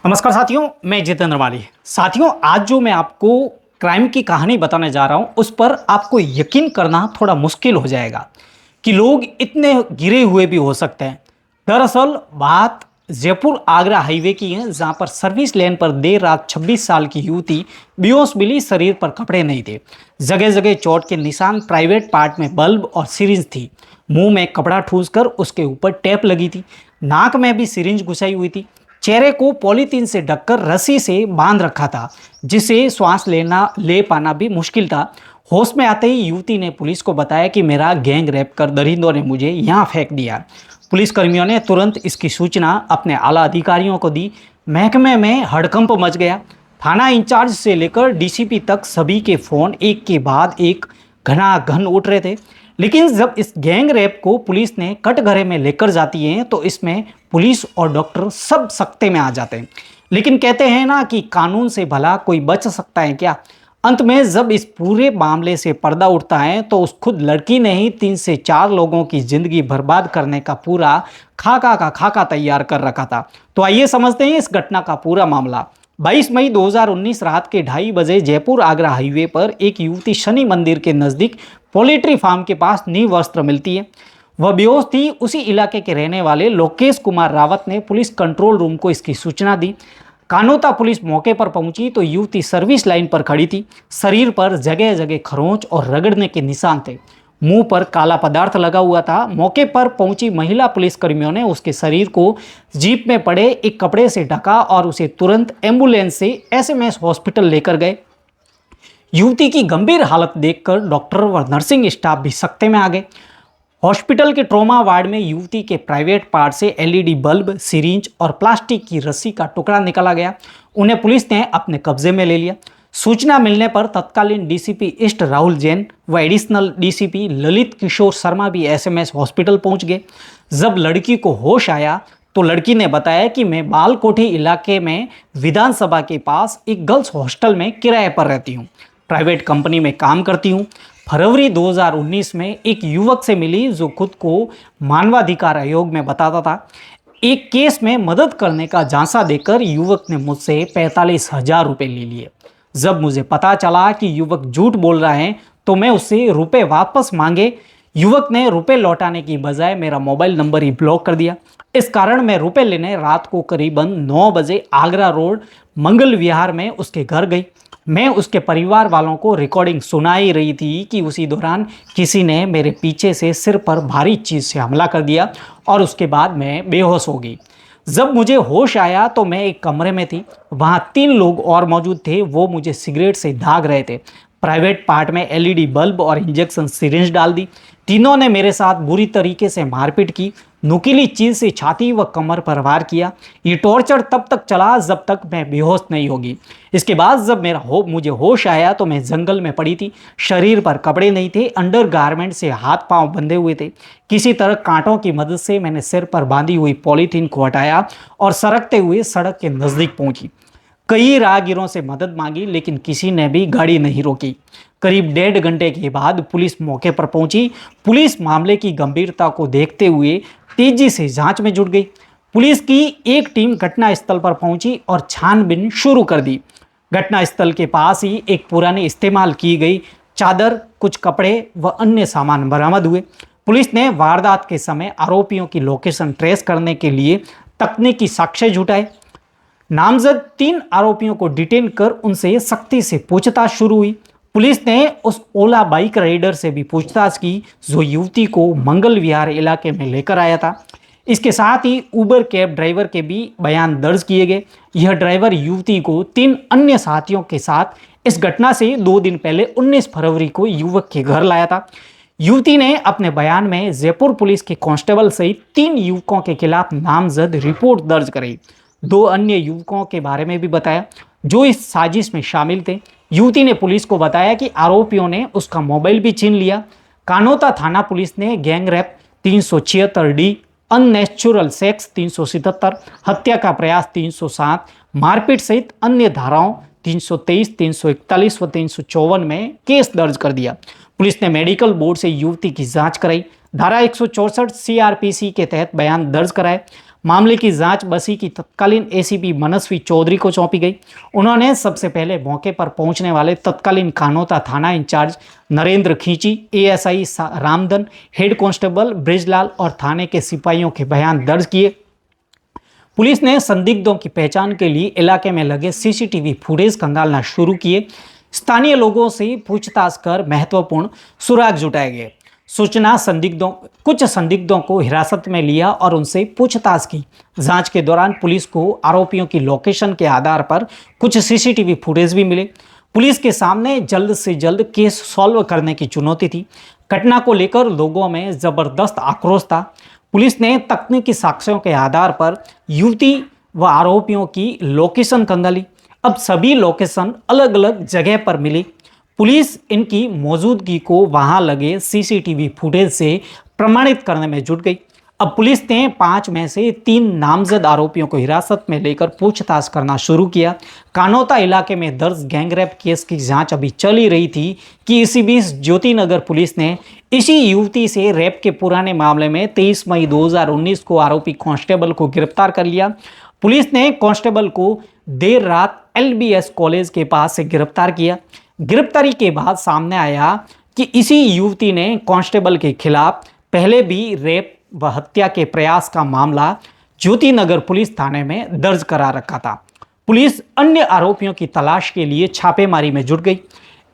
नमस्कार साथियों, मैं जितेंद्र माली। साथियों, आज जो मैं आपको क्राइम की कहानी बताने जा रहा हूं उस पर आपको यकीन करना थोड़ा मुश्किल हो जाएगा कि लोग इतने गिरे हुए भी हो सकते हैं। दरअसल बात जयपुर आगरा हाईवे की है, जहां पर सर्विस लेन पर देर रात 26 साल की युवती बेहोश मिली। शरीर पर कपड़े नहीं थे, जगह जगह चोट के निशान, प्राइवेट पार्ट में बल्ब और सिरिंज थी। मुंह में कपड़ा ठूसकर उसके ऊपर टेप लगी थी, नाक में भी सिरिंज घुसाई हुई थी। चेहरे को पॉलीथीन से ढककर रस्सी से बांध रखा था, जिसे श्वास ले पाना भी मुश्किल था। होश में आते ही युवती ने पुलिस को बताया कि मेरा गैंग रेप कर दरिंदों ने मुझे यहाँ फेंक दिया। पुलिस कर्मियों ने तुरंत इसकी सूचना अपने आला अधिकारियों को दी। महकमे में हड़कंप मच गया। थाना इंचार्ज से लेकर डीसीपी तक सभी के फोन एक के बाद एक घनाघन उठ रहे थे। लेकिन जब इस गैंग रेप को पुलिस ने कटघरे में लेकर जाती है तो इसमें पुलिस और डॉक्टर सब सकते में आ जाते हैं। लेकिन कहते हैं ना कि कानून से भला कोई बच सकता है क्या। अंत में जब इस पूरे मामले से पर्दा उठता है तो उस खुद लड़की ने ही 3 से 4 लोगों की जिंदगी बर्बाद करने का पूरा खाका तैयार कर रखा था। तो आइए समझते हैं इस घटना का पूरा मामला। 22 मई 2019 रात के 2:30 बजे जयपुर आगरा हाईवे पर एक युवती शनि मंदिर के नजदीक पोल्ट्री फार्म के पास नींव वस्त्र मिलती है। वह बेहोश थी। उसी इलाके के रहने वाले लोकेश कुमार रावत ने पुलिस कंट्रोल रूम को इसकी सूचना दी। कानोता पुलिस मौके पर पहुंची तो युवती सर्विस लाइन पर खड़ी थी। शरीर पर जगह जगह खरोंच और रगड़ने के निशान थे। मुंह पर काला पदार्थ लगा हुआ था। मौके पर पहुंची महिला पुलिस कर्मियों ने उसके शरीर को जीप में पड़े एक कपड़े से ढका और उसे तुरंत एम्बुलेंस से एसएमएस हॉस्पिटल लेकर गए। युवती की गंभीर हालत देखकर डॉक्टर व नर्सिंग स्टाफ भी सकते में आ गए। हॉस्पिटल के ट्रॉमा वार्ड में युवती के प्राइवेट पार्ट से एलईडी बल्ब, सिरिंज और प्लास्टिक की रस्सी का टुकड़ा निकाला गया। उन्हें पुलिस ने अपने कब्जे में ले लिया। सूचना मिलने पर तत्कालीन डीसीपी ईस्ट राहुल जैन व एडिशनल डीसीपी ललित किशोर शर्मा भी एसएमएस हॉस्पिटल पहुंच गए। जब लड़की को होश आया तो लड़की ने बताया कि मैं बालकोठी इलाके में विधानसभा के पास एक गर्ल्स हॉस्टल में किराए पर रहती हूँ। प्राइवेट कंपनी में काम करती हूँ। फरवरी 2019 में एक युवक से मिली जो खुद को मानवाधिकार आयोग में बताता था। एक केस में मदद करने का झांसा देकर युवक ने मुझसे 45,000 रुपये ले लिए। जब मुझे पता चला कि युवक झूठ बोल रहा है तो मैं उससे रुपए वापस मांगे। युवक ने रुपए लौटाने की बजाय मेरा मोबाइल नंबर ही ब्लॉक कर दिया। इस कारण मैं रुपए लेने रात को करीबन 9 बजे आगरा रोड मंगल विहार में उसके घर गई। मैं उसके परिवार वालों को रिकॉर्डिंग सुनाई रही थी कि उसी दौरान किसी ने मेरे पीछे से सिर पर भारी चीज़ से हमला कर दिया और उसके बाद मैं बेहोश हो गई। जब मुझे होश आया तो मैं एक कमरे में थी। वहाँ 3 लोग और मौजूद थे। वो मुझे सिगरेट से दाग रहे थे। प्राइवेट पार्ट में एलईडी बल्ब और इंजेक्शन सिरिंज डाल दी। तीनों ने मेरे साथ बुरी तरीके से मारपीट की। नुकीली चीज से छाती व कमर पर वार किया। ये टॉर्चर तब तक चला जब तक मैं बेहोश नहीं होगी। इसके बाद जब मुझे होश आया तो मैं जंगल में पड़ी थी। शरीर पर कपड़े नहीं थे। अंडरगारमेंट से हाथ पांव बंधे हुए थे। किसी तरह कांटों की मदद से मैंने सिर पर बांधी हुई पॉलीथीन को हटाया और सरकते हुए सड़क के नजदीक पहुंची। कई राहगीरों से मदद मांगी लेकिन किसी ने भी गाड़ी नहीं रोकी। करीब 1.5 घंटे के बाद पुलिस मौके पर पहुंची। पुलिस मामले की गंभीरता को देखते हुए तेजी से जांच में जुट गई। पुलिस की एक टीम घटनास्थल पर पहुंची और छानबीन शुरू कर दी। घटनास्थल के पास ही एक पुरानी इस्तेमाल की गई चादर, कुछ कपड़े व अन्य सामान बरामद हुए। पुलिस ने वारदात के समय आरोपियों की लोकेशन ट्रेस करने के लिए तकनीकी साक्ष्य जुटाए। नामजद 3 आरोपियों को डिटेन कर उनसे सख्ती से पूछताछ शुरू हुई। पुलिस ने उस ओला बाइक राइडर से भी पूछताछ की जो युवती को मंगल विहार इलाके में लेकर आया था। इसके साथ ही उबर कैब ड्राइवर के भी बयान दर्ज किए गए। यह ड्राइवर युवती को 3 अन्य साथियों के साथ इस घटना से 2 दिन पहले 19 फरवरी को युवक के घर लाया था। युवती ने अपने बयान में जयपुर पुलिस के कांस्टेबल सहित 3 युवकों के खिलाफ नामजद रिपोर्ट दर्ज कराई। 2 अन्य युवकों के बारे में भी बताया जो इस साजिश में शामिल थे। युवती ने पुलिस को बताया कि आरोपियों ने उसका मोबाइल भी छीन लिया। कानोता थाना पुलिस ने gang rape 376 D, unnatural sex 377, हत्या का प्रयास 307, मारपीट सहित अन्य धाराओं 323, 341 व 354 में केस दर्ज कर दिया। पुलिस ने मेडिकल बोर्ड से युवती की जांच कराई। धारा 164 सीआरपीसी के तहत बयान दर्ज कराए। मामले की जांच बस्सी की तत्कालीन एसीपी मनस्वी चौधरी को सौंपी गई। उन्होंने सबसे पहले मौके पर पहुंचने वाले तत्कालीन कानोता थाना इंचार्ज नरेंद्र खींची, ASI Ramdhan, head constable Brijlal और थाने के सिपाहियों के बयान दर्ज किए। पुलिस ने संदिग्धों की पहचान के लिए इलाके में लगे सीसीटीवी फुटेज खंगालना शुरू किए। स्थानीय लोगों से पूछताछ कर महत्वपूर्ण सुराग जुटाए गए। कुछ संदिग्धों को हिरासत में लिया और उनसे पूछताछ की। जांच के दौरान पुलिस को आरोपियों की लोकेशन के आधार पर कुछ सीसीटीवी फुटेज भी मिले। पुलिस के सामने जल्द से जल्द केस सॉल्व करने की चुनौती थी। घटना को लेकर लोगों में जबरदस्त आक्रोश था। पुलिस ने तकनीकी साक्ष्यों के आधार पर युवती व आरोपियों की लोकेशन खंगाली। अब सभी लोकेशन अलग अलग जगह पर मिली। पुलिस इनकी मौजूदगी को वहां लगे सीसीटीवी फुटेज से प्रमाणित करने में जुट गई। अब पुलिस ने 5 में से 3 नामजद आरोपियों को हिरासत में लेकर पूछताछ करना शुरू किया। कानोता इलाके में दर्ज गैंगरेप केस की जांच अभी चल ही रही थी कि इसी बीच ज्योति नगर पुलिस ने इसी युवती से रेप के पुराने मामले में 23 मई 2019 को आरोपी कांस्टेबल को गिरफ्तार कर लिया। पुलिस ने कांस्टेबल को देर रात एलबीएस कॉलेज के पास से गिरफ्तार किया। गिरफ्तारी के बाद सामने आया कि इसी युवती ने कांस्टेबल के खिलाफ पहले भी रेप व हत्या के प्रयास का मामला ज्योति नगर पुलिस थाने में दर्ज करा रखा था। पुलिस अन्य आरोपियों की तलाश के लिए छापेमारी में जुट गई।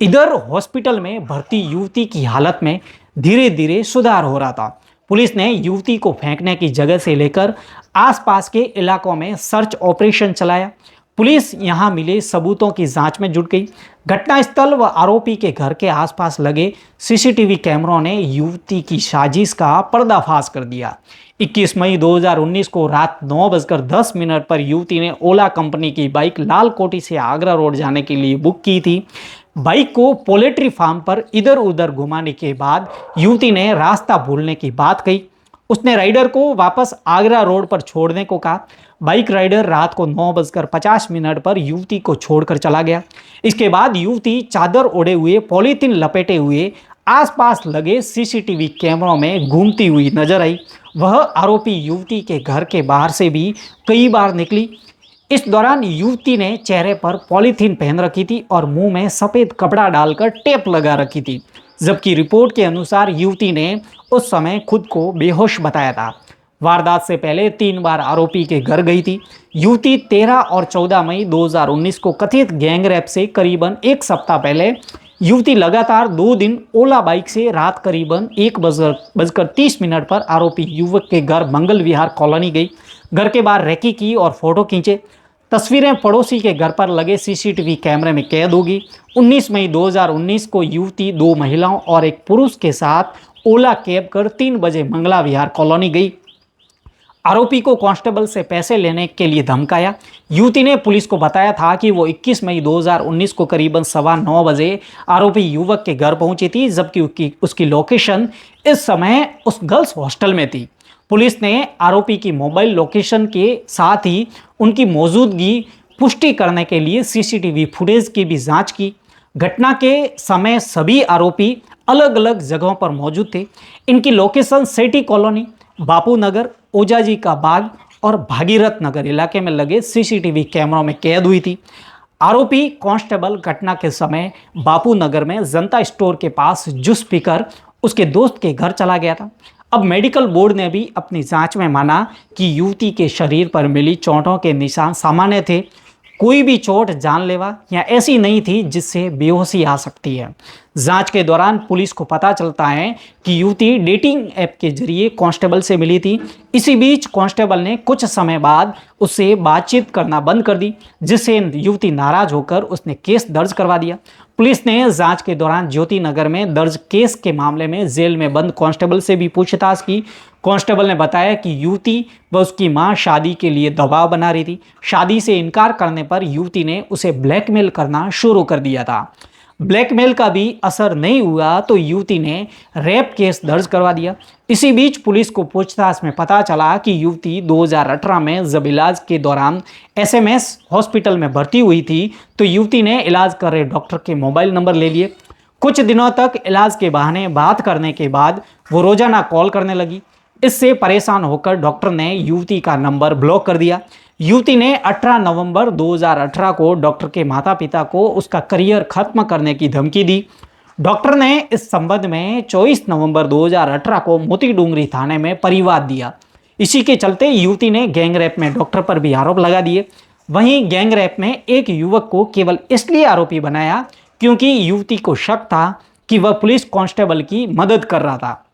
इधर हॉस्पिटल में भर्ती युवती की हालत में धीरे धीरे सुधार हो रहा था। पुलिस ने युवती को फेंकने की जगह से लेकर आसपास के इलाकों में सर्च ऑपरेशन चलाया। पुलिस यहां मिले सबूतों की जांच में जुट गई। घटनास्थल व आरोपी के घर के आसपास लगे सीसीटीवी कैमरों ने युवती की साजिश का पर्दाफाश कर दिया। 21 मई 2019 को रात 9:10 पर युवती ने ओला कंपनी की बाइक लाल कोठी से आगरा रोड जाने के लिए बुक की थी। बाइक को पोल्ट्री फार्म पर इधर उधर घुमाने के बाद युवती ने रास्ता भूलने की बात कही। उसने राइडर को वापस आगरा रोड पर छोड़ने को कहा। बाइक राइडर रात को 9:50 पर युवती को छोड़कर चला गया। इसके बाद युवती चादर ओढ़े हुए, पॉलीथीन लपेटे हुए आसपास लगे सीसीटीवी कैमरों में घूमती हुई नजर आई। वह आरोपी युवती के घर के बाहर से भी कई बार निकली। इस दौरान युवती ने चेहरे पर पॉलीथीन पहन रखी थी और मुंह में सफेद कपड़ा डालकर टेप लगा रखी थी, जबकि रिपोर्ट के अनुसार युवती ने उस समय खुद को बेहोश बताया था। वारदात से पहले 3 बार आरोपी के घर गई थी। युवती 13 और 14 मई 2019 को कथित गैंगरेप से करीबन 1 सप्ताह पहले युवती लगातार 2 दिन ओला बाइक से रात करीबन 1:30 पर आरोपी युवक के घर मंगल विहार कॉलोनी गई। घर के बाहर रेकी की और फोटो खींचे। तस्वीरें पड़ोसी के घर पर लगे सीसीटीवी कैमरे में कैद होगी। 19 मई 2019 को युवती 2 महिलाओं और एक पुरुष के साथ ओला कैब कर 3 बजे मंगला विहार कॉलोनी गई। आरोपी को कांस्टेबल से पैसे लेने के लिए धमकाया। युवती ने पुलिस को बताया था कि वो 21 मई 2019 को करीबन 9:15 बजे आरोपी युवक के घर पहुंची थी, जबकि उसकी लोकेशन इस समय उस गर्ल्स हॉस्टल में थी। पुलिस ने आरोपी की मोबाइल लोकेशन के साथ ही उनकी मौजूदगी पुष्टि करने के लिए सीसीटीवी फुटेज की भी जांच की। घटना के समय सभी आरोपी अलग अलग जगहों पर मौजूद थे। इनकी लोकेशन सेठी कॉलोनी, बापू नगर, ओजाजी का बाग और भागीरथ नगर इलाके में लगे सीसीटीवी कैमरों में कैद हुई थी। आरोपी कांस्टेबल घटना के समय बापू नगर में जनता स्टोर के पास जूस पीकर उसके दोस्त के घर चला गया था। अब मेडिकल बोर्ड ने भी अपनी जांच में माना कि युवती के शरीर पर मिली चोटों के निशान सामान्य थे। कोई भी चोट जानलेवा या ऐसी नहीं थी जिससे बेहोशी आ सकती है। जांच के दौरान पुलिस को पता चलता है कि युवती डेटिंग ऐप के जरिए कांस्टेबल से मिली थी। इसी बीच कांस्टेबल ने कुछ समय बाद उससे बातचीत करना बंद कर दी, जिससे युवती नाराज होकर उसने केस दर्ज करवा दिया। पुलिस ने जांच के दौरान ज्योति नगर में दर्ज केस के मामले में जेल में बंद कांस्टेबल से भी पूछताछ की। कांस्टेबल ने बताया कि युवती व उसकी मां शादी के लिए दबाव बना रही थी। शादी से इनकार करने पर युवती ने उसे ब्लैकमेल करना शुरू कर दिया था। ब्लैकमेल का भी असर नहीं हुआ तो युवती ने रेप केस दर्ज करवा दिया। इसी बीच पुलिस को पूछताछ में पता चला कि युवती 2018 में जब इलाज के दौरान एसएमएस हॉस्पिटल में भर्ती हुई थी तो युवती ने इलाज कर रहे डॉक्टर के मोबाइल नंबर ले लिए। कुछ दिनों तक इलाज के बहाने बात करने के बाद वो रोजाना कॉल करने लगी। इससे परेशान होकर डॉक्टर ने युवती का नंबर ब्लॉक कर दिया। युवती ने 18 नवंबर 2018 को डॉक्टर के माता पिता को उसका करियर खत्म करने की धमकी दी। डॉक्टर ने इस संबंध में 24 नवंबर 2018 को मोती डूंगरी थाने में परिवाद दिया। इसी के चलते युवती ने गैंगरेप में डॉक्टर पर भी आरोप लगा दिए। वहीं गैंगरेप में एक युवक को केवल इसलिए आरोपी बनाया क्योंकि युवती को शक था कि वह पुलिस कांस्टेबल की मदद कर रहा था।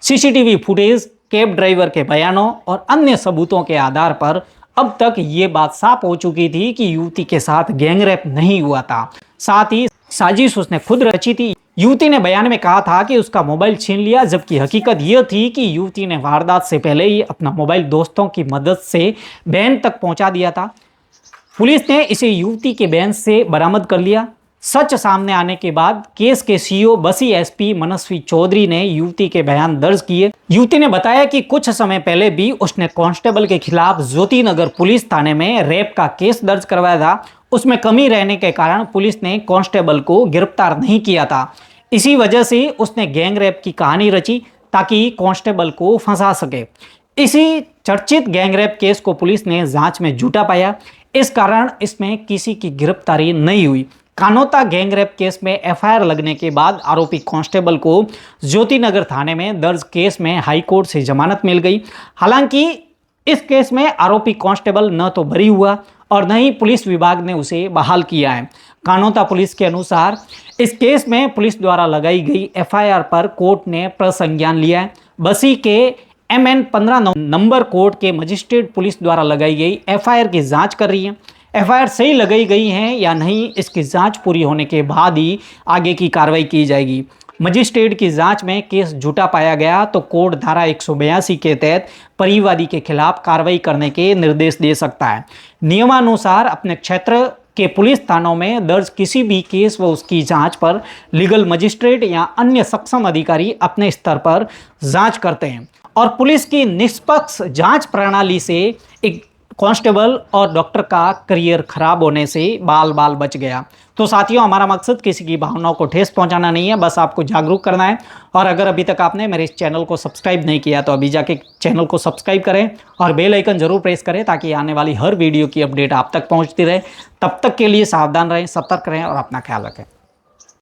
सीसीटीवी फुटेज, कैब ड्राइवर के बयानों और अन्य सबूतों के आधार पर अब तक ये बात साफ हो चुकी थी कि युवती के साथ गैंगरेप नहीं हुआ था, साथ ही साजिश उसने खुद रची थी। युवती ने बयान में कहा था कि उसका मोबाइल छीन लिया, जबकि हकीकत यह थी कि युवती ने वारदात से पहले ही अपना मोबाइल दोस्तों की मदद से बहन तक पहुंचा दिया था। पुलिस ने इसे युवती के बयान से बरामद कर लिया। सच सामने आने के बाद केस के सीओ बसी एसपी मनस्वी चौधरी ने युवती के बयान दर्ज किए। युवती ने बताया कि कुछ समय पहले भी उसने कांस्टेबल के खिलाफ ज्योति नगर पुलिस थाने में रेप का केस दर्ज करवाया था। उसमें कमी रहने के कारण पुलिस ने कांस्टेबल को गिरफ्तार नहीं किया था। इसी वजह से उसने गैंगरेप की कहानी रची ताकि कांस्टेबल को फंसा सके। इसी चर्चित गैंगरेप केस को पुलिस ने जांच में झूठा पाया, इस कारण इसमें किसी की गिरफ्तारी नहीं हुई। कानोता गैंगरेप केस में एफआईआर लगने के बाद आरोपी कांस्टेबल को ज्योति नगर थाने में दर्ज केस में हाईकोर्ट से जमानत मिल गई। हालांकि इस केस में आरोपी कांस्टेबल न तो बरी हुआ और न ही पुलिस विभाग ने उसे बहाल किया है। कानोता पुलिस के अनुसार इस केस में पुलिस द्वारा लगाई गई एफआईआर पर कोर्ट ने प्रसंज्ञान लिया है। बसी के MN 15 नंबर कोर्ट के मजिस्ट्रेट पुलिस द्वारा लगाई गई एफआईआर की जांच कर रही है। एफआईआर सही लगाई गई है या नहीं, इसकी जांच पूरी होने के बाद ही आगे की कार्रवाई की जाएगी। मजिस्ट्रेट की जांच में केस झूठा पाया गया तो कोर्ट धारा 182 के तहत परिवादी के खिलाफ कार्रवाई करने के निर्देश दे सकता है। नियमानुसार अपने क्षेत्र के पुलिस थानों में दर्ज किसी भी केस व उसकी जांच पर लीगल मजिस्ट्रेट या अन्य सक्षम अधिकारी अपने स्तर पर जांच करते हैं और पुलिस की निष्पक्ष जांच प्रणाली से एक कांस्टेबल और डॉक्टर का करियर खराब होने से बाल बच गया। तो साथियों, हमारा मकसद किसी की भावनाओं को ठेस पहुंचाना नहीं है, बस आपको जागरूक करना है। और अगर अभी तक आपने मेरे इस चैनल को सब्सक्राइब नहीं किया तो अभी जाके चैनल को सब्सक्राइब करें और बेल आइकन जरूर प्रेस करें ताकि आने वाली हर वीडियो की अपडेट आप तक पहुंचती रहे। तब तक के लिए सावधान रहें, सतर्क रहें और अपना ख्याल रखें।